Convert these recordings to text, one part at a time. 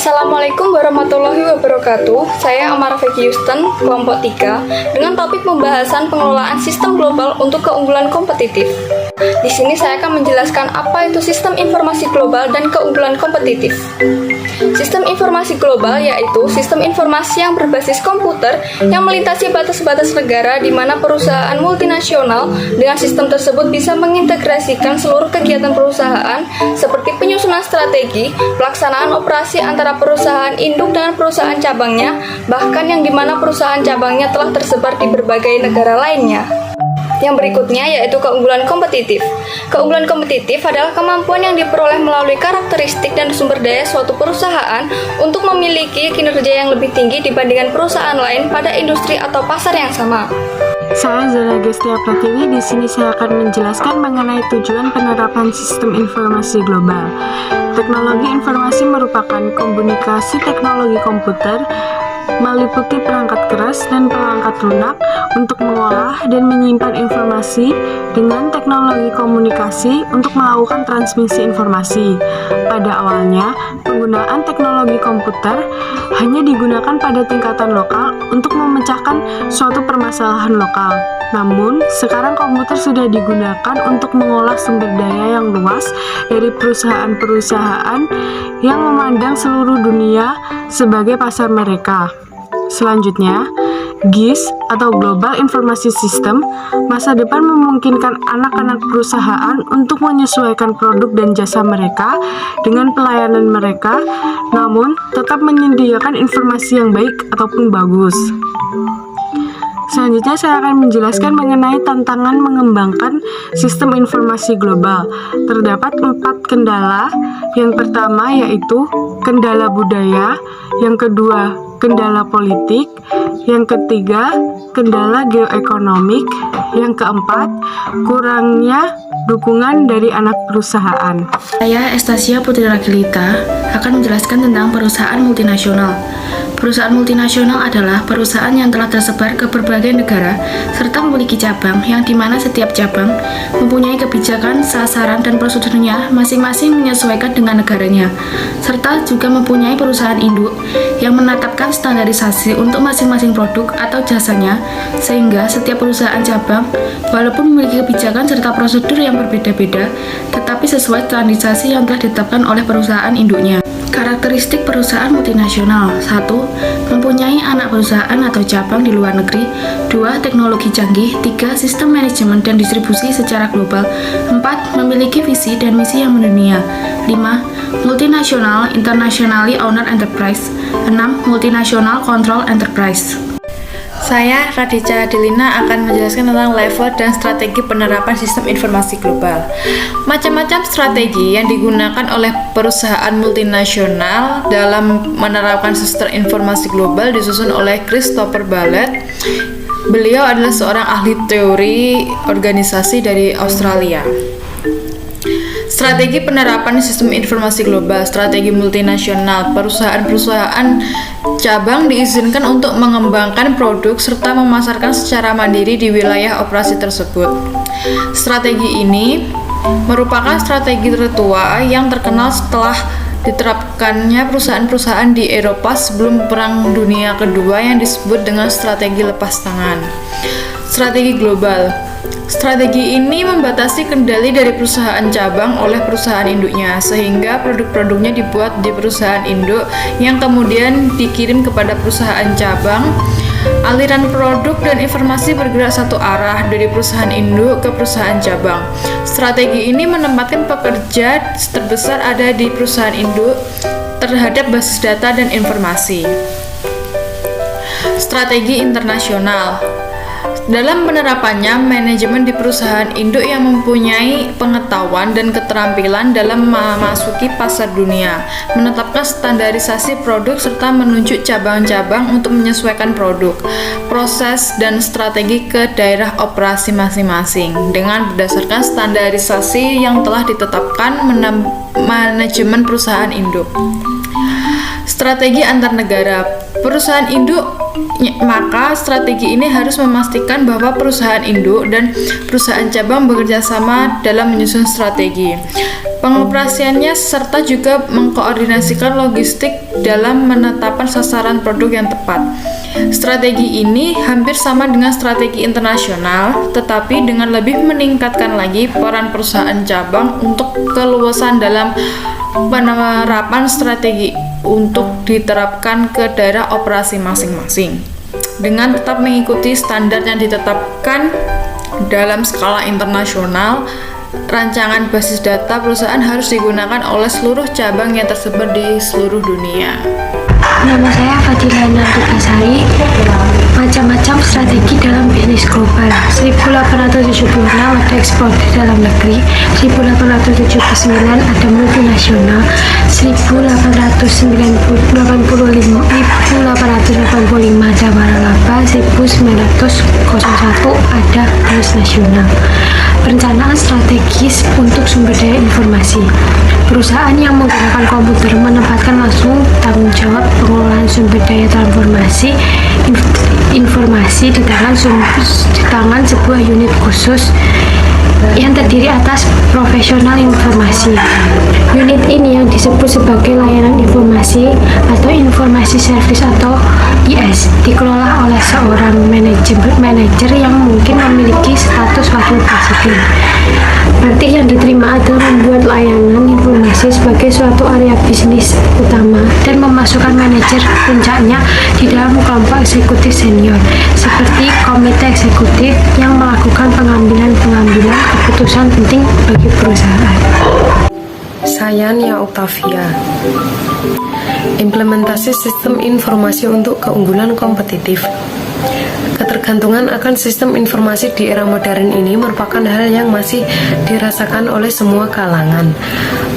Assalamualaikum warahmatullahi wabarakatuh. Saya Amara Vicky Houston, kelompok 3, dengan topik pembahasan pengelolaan sistem global untuk keunggulan kompetitif. Di sini saya akan menjelaskan apa itu sistem informasi global dan keunggulan kompetitif. Sistem informasi global yaitu sistem informasi yang berbasis komputer yang melintasi batas-batas negara di mana perusahaan multinasional dengan sistem tersebut bisa mengintegrasikan seluruh kegiatan perusahaan seperti penyusunan strategi, pelaksanaan operasi antara perusahaan induk dengan perusahaan cabangnya, bahkan yang dimana perusahaan cabangnya telah tersebar di berbagai negara lainnya. Yang berikutnya yaitu keunggulan kompetitif. Keunggulan kompetitif adalah kemampuan yang diperoleh melalui karakteristik dan sumber daya suatu perusahaan untuk memiliki kinerja yang lebih tinggi dibandingkan perusahaan lain pada industri atau pasar yang sama. Saya Zara Gestia Pratiwi. Di sini saya akan menjelaskan mengenai tujuan penerapan sistem informasi global. Teknologi informasi merupakan komunikasi teknologi komputer meliputi perangkat keras dan perangkat lunak untuk mengolah dan menyimpan informasi dengan teknologi komunikasi untuk melakukan transmisi informasi. Pada awalnya, penggunaan teknologi komputer hanya digunakan pada tingkatan lokal untuk memecahkan suatu permasalahan lokal. Namun, sekarang komputer sudah digunakan untuk mengolah sumber daya yang luas dari perusahaan-perusahaan yang memandang seluruh dunia sebagai pasar mereka. Selanjutnya, GIS atau Global Information System, masa depan memungkinkan anak-anak perusahaan untuk menyesuaikan produk dan jasa mereka dengan pelayanan mereka, namun tetap menyediakan informasi yang baik ataupun bagus. Selanjutnya saya akan menjelaskan mengenai tantangan mengembangkan sistem informasi global. Terdapat 4 kendala. Yang pertama yaitu kendala budaya, yang kedua kendala politik, yang ketiga kendala geoekonomik, yang keempat kurangnya dukungan dari anak perusahaan. Saya Estasia Putri Ragilita akan menjelaskan tentang perusahaan multinasional. Perusahaan multinasional adalah perusahaan yang telah tersebar ke berbagai negara serta memiliki cabang yang dimana setiap cabang mempunyai kebijakan, sasaran, dan prosedurnya masing-masing menyesuaikan dengan negaranya, serta juga mempunyai perusahaan induk yang menetapkan standarisasi untuk masing-masing produk atau jasanya, sehingga setiap perusahaan cabang walaupun memiliki kebijakan serta prosedur yang berbeda-beda, tetapi sesuai standarisasi yang telah ditetapkan oleh perusahaan induknya. Karakteristik perusahaan multinasional: 1. Mempunyai anak perusahaan atau cabang di luar negeri. 2. Teknologi canggih. 3. Sistem manajemen dan distribusi secara global. 4. Memiliki visi dan misi yang mendunia. 5. Multinasional internationally owned enterprise. 6. Multinational control enterprise. Saya Raditya Adelina akan menjelaskan tentang level dan strategi penerapan sistem informasi global. Macam-macam strategi yang digunakan oleh perusahaan multinasional dalam menerapkan sistem informasi global disusun oleh Christopher Balet. Beliau adalah seorang ahli teori organisasi dari Australia. Strategi penerapan sistem informasi global. Strategi multinasional. Perusahaan-perusahaan cabang diizinkan untuk mengembangkan produk serta memasarkan secara mandiri di wilayah operasi tersebut. Strategi ini merupakan strategi tertua yang terkenal setelah diterapkannya perusahaan-perusahaan di Eropa sebelum Perang Dunia Kedua yang disebut dengan strategi lepas tangan. Strategi global. Strategi ini membatasi kendali dari perusahaan cabang oleh perusahaan induknya, sehingga produk-produknya dibuat di perusahaan induk yang kemudian dikirim kepada perusahaan cabang. Aliran produk dan informasi bergerak satu arah dari perusahaan induk ke perusahaan cabang. Strategi ini menempatkan pekerja terbesar ada di perusahaan induk terhadap basis data dan informasi. Strategi internasional. Dalam penerapannya, manajemen di perusahaan induk yang mempunyai pengetahuan dan keterampilan dalam memasuki pasar dunia, menetapkan standarisasi produk serta menunjuk cabang-cabang untuk menyesuaikan produk, proses, dan strategi ke daerah operasi masing-masing dengan berdasarkan standarisasi yang telah ditetapkan manajemen perusahaan induk. Strategi antar negara. Perusahaan induk, maka strategi ini harus memastikan bahwa perusahaan induk dan perusahaan cabang bekerja sama dalam menyusun strategi. pengoperasiannya, serta juga mengkoordinasikan logistik dalam menetapkan sasaran produk yang tepat. Strategi ini hampir sama dengan strategi internasional, tetapi dengan lebih meningkatkan lagi peran perusahaan cabang untuk keluasan dalam penerapan strategi untuk diterapkan ke daerah operasi masing-masing, dengan tetap mengikuti standar yang ditetapkan dalam skala internasional. Rancangan basis data perusahaan harus digunakan oleh seluruh cabang yang tersebar di seluruh dunia. Nama saya Fadila Nantugasari. Macam-macam strategi dalam bisnis global. 1876 ada ekspor di dalam negeri, 1879 ada multinasional, 1885 ada waralaba, 1901 ada transnasional. Perencanaan strategis untuk sumber daya informasi. Perusahaan yang menggunakan komputer menempatkan langsung tanggung jawab pengelolaan sumber daya informasi di tangan sebuah unit khusus yang terdiri atas profesional informasi. Unit ini yang disebut sebagai layanan informasi atau informasi service atau IS dikelola oleh seorang manajer yang mungkin memiliki status wakil presiden. Berarti yang diterima adalah membuat layanan informasi sebagai suatu area bisnis utama dan memasukkan manajer puncaknya di dalam kelompok eksekutif senior seperti komite eksekutif yang melakukan pengambilan keputusan penting bagi perusahaan. Saya Nia Octavia. Implementasi sistem informasi untuk keunggulan kompetitif. Ketergantungan akan sistem informasi di era modern ini merupakan hal yang masih dirasakan oleh semua kalangan.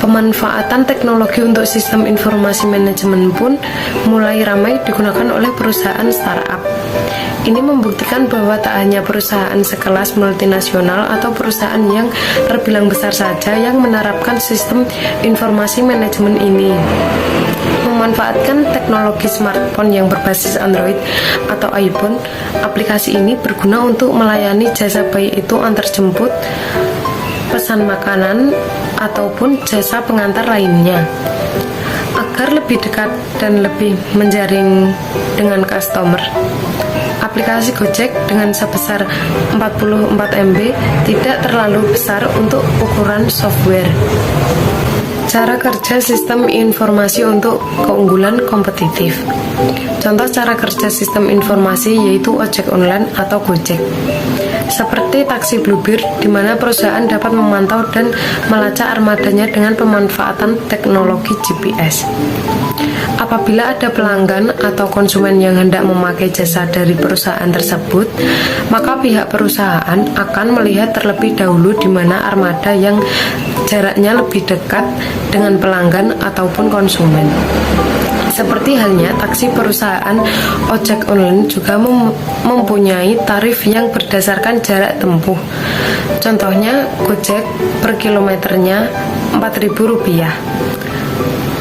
Pemanfaatan teknologi untuk sistem informasi manajemen pun mulai ramai digunakan oleh perusahaan startup. Ini membuktikan bahwa tak hanya perusahaan sekelas multinasional atau perusahaan yang terbilang besar saja yang menerapkan sistem informasi manajemen ini. Memanfaatkan teknologi smartphone yang berbasis Android atau iPhone, aplikasi ini berguna untuk melayani jasa baik itu antar jemput, pesan makanan, ataupun jasa pengantar lainnya. Agar lebih dekat dan lebih menjaring dengan customer, aplikasi Gojek dengan sebesar 44 MB tidak terlalu besar untuk ukuran software. Cara kerja sistem informasi untuk keunggulan kompetitif. Contoh cara kerja sistem informasi yaitu ojek online atau Gojek. Seperti taksi Bluebird, di mana perusahaan dapat memantau dan melacak armadanya dengan pemanfaatan teknologi GPS. Apabila ada pelanggan atau konsumen yang hendak memakai jasa dari perusahaan tersebut, maka pihak perusahaan akan melihat terlebih dahulu di mana armada yang jaraknya lebih dekat dengan pelanggan ataupun konsumen. Seperti halnya taksi, perusahaan ojek online juga mempunyai tarif yang berdasarkan jarak tempuh. Contohnya Gojek per kilometernya Rp4.000.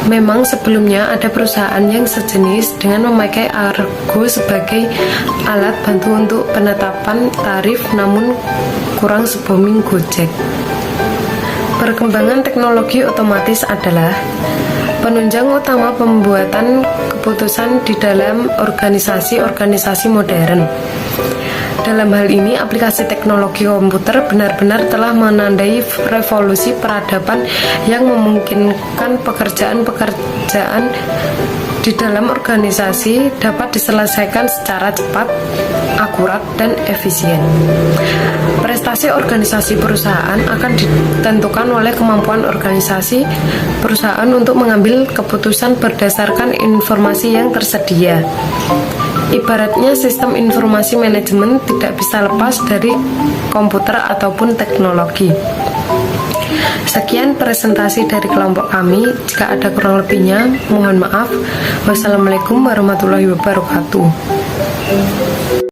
Memang sebelumnya ada perusahaan yang sejenis dengan memakai Argo sebagai alat bantu untuk penetapan tarif, namun kurang se-booming Gojek. Perkembangan teknologi otomatis adalah penunjang utama pembuatan keputusan di dalam organisasi-organisasi modern. Dalam hal ini, aplikasi teknologi komputer benar-benar telah menandai revolusi peradaban yang memungkinkan pekerjaan-pekerjaan di dalam organisasi dapat diselesaikan secara cepat, akurat, dan efisien. Prestasi organisasi perusahaan akan ditentukan oleh kemampuan organisasi perusahaan untuk mengambil keputusan berdasarkan informasi yang tersedia. Ibaratnya sistem informasi manajemen tidak bisa lepas dari komputer ataupun teknologi. Sekian presentasi dari kelompok kami. Jika ada kurang lebihnya, mohon maaf. Wassalamualaikum warahmatullahi wabarakatuh.